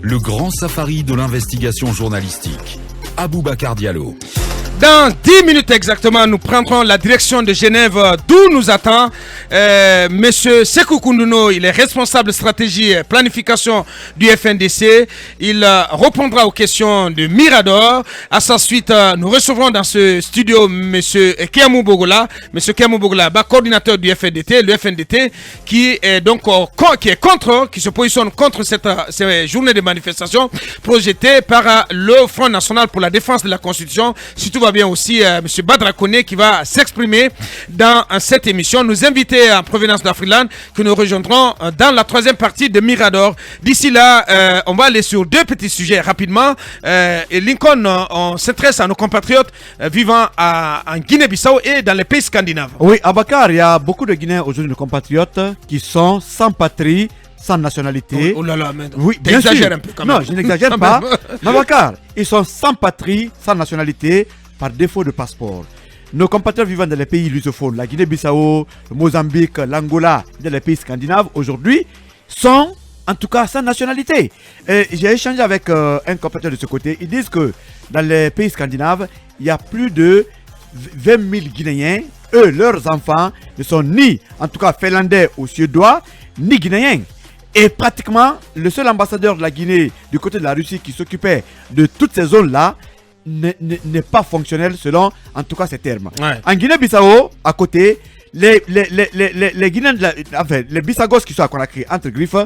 Le grand safari de l'investigation journalistique. Aboubacar Diallo. Dans 10 minutes exactement, nous prendrons la direction de Genève, d'où nous attend Monsieur Sekou Koundouno. Il est responsable stratégie et planification du FNDC. Il répondra aux questions de Mirador. À sa suite, nous recevrons dans ce studio Monsieur Kéamou Bogola. Monsieur Kéamou Bogola, coordinateur du FNDT, le FNDT, qui est donc qui se positionne contre cette journée de manifestation projetée par le Front National pour la défense de la Constitution. Si tout va bien aussi, M. Badra Koné qui va s'exprimer dans cette émission. Nous inviter en provenance d'Afriland que nous rejoindrons dans la troisième partie de Mirador. D'ici là, on va aller sur deux petits sujets rapidement. Et Lincoln, on s'intéresse à nos compatriotes vivant en Guinée-Bissau et dans les pays scandinaves. Oui, Abakar, il y a beaucoup de Guinéens aujourd'hui, nos compatriotes, qui sont sans patrie, sans nationalité. Oh là là, mais oui, bien sûr. un peu quand même. Non, je n'exagère pas. Mais Abakar, ils sont sans patrie, sans nationalité, par défaut de passeport. Nos compatriotes vivant dans les pays lusophones, la Guinée-Bissau, le Mozambique, l'Angola, dans les pays scandinaves, aujourd'hui, sont en tout cas sans nationalité. J'ai échangé avec un compatriote de ce côté. Ils disent que dans les pays scandinaves, il y a plus de 20 000 Guinéens. Eux, leurs enfants, ne sont ni, en tout cas, finlandais ou suédois, ni guinéens. Et pratiquement, le seul ambassadeur de la Guinée du côté de la Russie qui s'occupait de toutes ces zones-là n'est pas fonctionnel selon, en tout cas, ces termes. Ouais. En Guinée-Bissau, à côté, les Guinéens, les Bissagos qui sont à Conakry, entre griffes,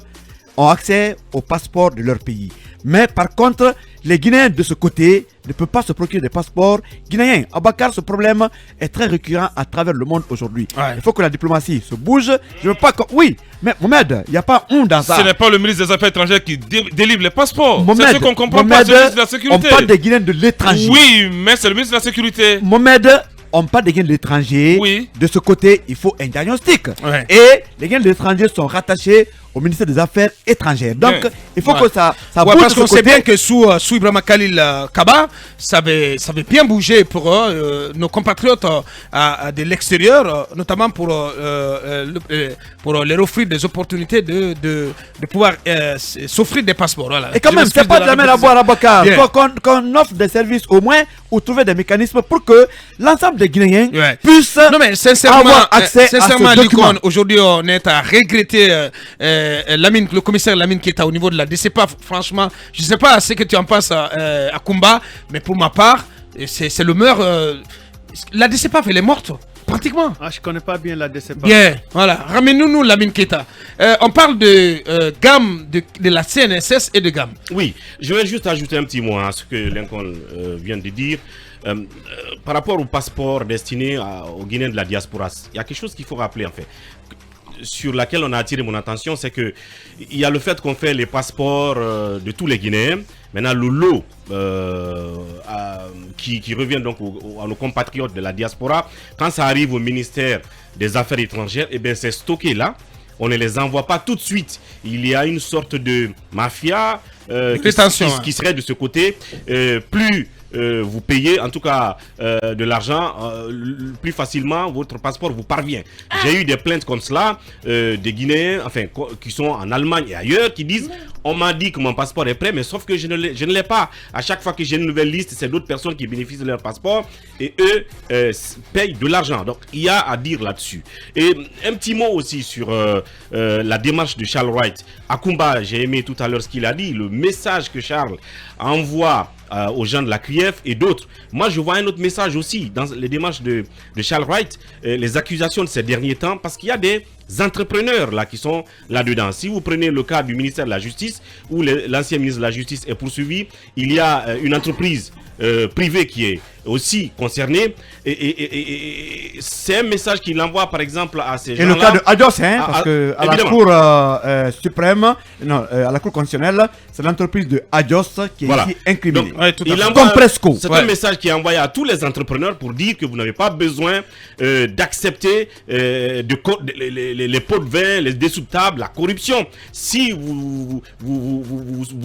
ont accès au passeport de leur pays. Mais par contre, les Guinéens de ce côté ne peuvent pas se procurer des passeports guinéens. Abakar, ce problème est très récurrent à travers le monde aujourd'hui. Ouais. Il faut que la diplomatie se bouge. Je veux pas que... Oui, mais Mohamed, il n'y a pas dans ça. Ce n'est pas le ministre des Affaires étrangères qui délivre les passeports. C'est ce qu'on comprend Mohamed, pas, c'est le ministre de la Sécurité. On parle des Guinéens de l'étranger. Oui, mais c'est le ministre de la Sécurité. Mohamed, on parle des Guinéens de l'étranger. Oui. De ce côté, il faut un diagnostic. Ouais. Et les Guinéens de l'étranger sont rattachés au ministère des Affaires étrangères. Donc, il faut que ça bouge. Parce qu'on sait bien que sous Ibrahima Khalil Kaba, ça avait bien bougé pour nos compatriotes de l'extérieur, notamment pour leur offrir des opportunités de pouvoir s'offrir des passeports. Voilà. Et quand même, c'est pas de la mer à boire à Bakar. Il faut qu'on offre des services au moins ou trouver des mécanismes pour que l'ensemble des Guinéens puissent avoir accès à ce document. Aujourd'hui, on est à regretter le commissaire Lamine qui est au niveau de la DCPAF. Franchement, je ne sais pas ce que tu en penses à Kumba, mais pour ma part, c'est le meurtre. La DCPAF, elle est morte. Pratiquement. Ah, je connais pas bien la DCPAF. Bien, voilà. Ramène-nous Lamine Keita. On parle de gamme de la CNSS et de gamme. Oui, je vais juste ajouter un petit mot à ce que Lincoln vient de dire. Par rapport au passeport destiné aux Guinéens de la diaspora, il y a quelque chose qu'il faut rappeler en fait. Sur laquelle on a attiré mon attention, c'est que il y a le fait qu'on fait les passeports de tous les Guinéens. Maintenant, le lot qui revient donc à nos compatriotes de la diaspora, quand ça arrive au ministère des Affaires étrangères, et bien c'est stocké là. On ne les envoie pas tout de suite. Il y a une sorte de mafia qui serait de ce côté. Plus vous payez en tout cas de l'argent, plus facilement votre passeport vous parvient. J'ai eu des plaintes comme cela, des Guinéens, enfin, qui sont en Allemagne et ailleurs, qui disent on m'a dit que mon passeport est prêt, mais sauf que je ne l'ai pas. À chaque fois que j'ai une nouvelle liste, c'est d'autres personnes qui bénéficient de leur passeport et eux payent de l'argent. Donc il y a à dire là-dessus. Et un petit mot aussi sur la démarche de Charles Wright. À Kumba, j'ai aimé tout à l'heure ce qu'il a dit, le message que Charles envoie aux gens de la CRIEF et d'autres. Moi, je vois un autre message aussi dans les démarches de Charles Wright, les accusations de ces derniers temps, parce qu'il y a des entrepreneurs là qui sont là-dedans. Si vous prenez le cas du ministère de la Justice, où l'ancien ministre de la Justice est poursuivi, il y a une entreprise privée qui est aussi concernée et c'est un message qu'il envoie par exemple à ces gens-là. Et le cas de Adios, parce que à la Cour suprême, à la Cour constitutionnelle, c'est l'entreprise de Adios qui est ici incriminée. Donc, c'est un message qui est envoyé à tous les entrepreneurs pour dire que vous n'avez pas besoin d'accepter les pots de vin, les dessous de table, la corruption. Si vous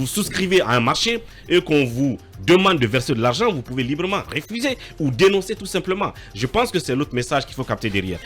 souscrivez à un marché et qu'on vous demande de verser de l'argent, vous pouvez librement refuser ou dénoncer tout simplement. Je pense que c'est l'autre message qu'il faut capter derrière.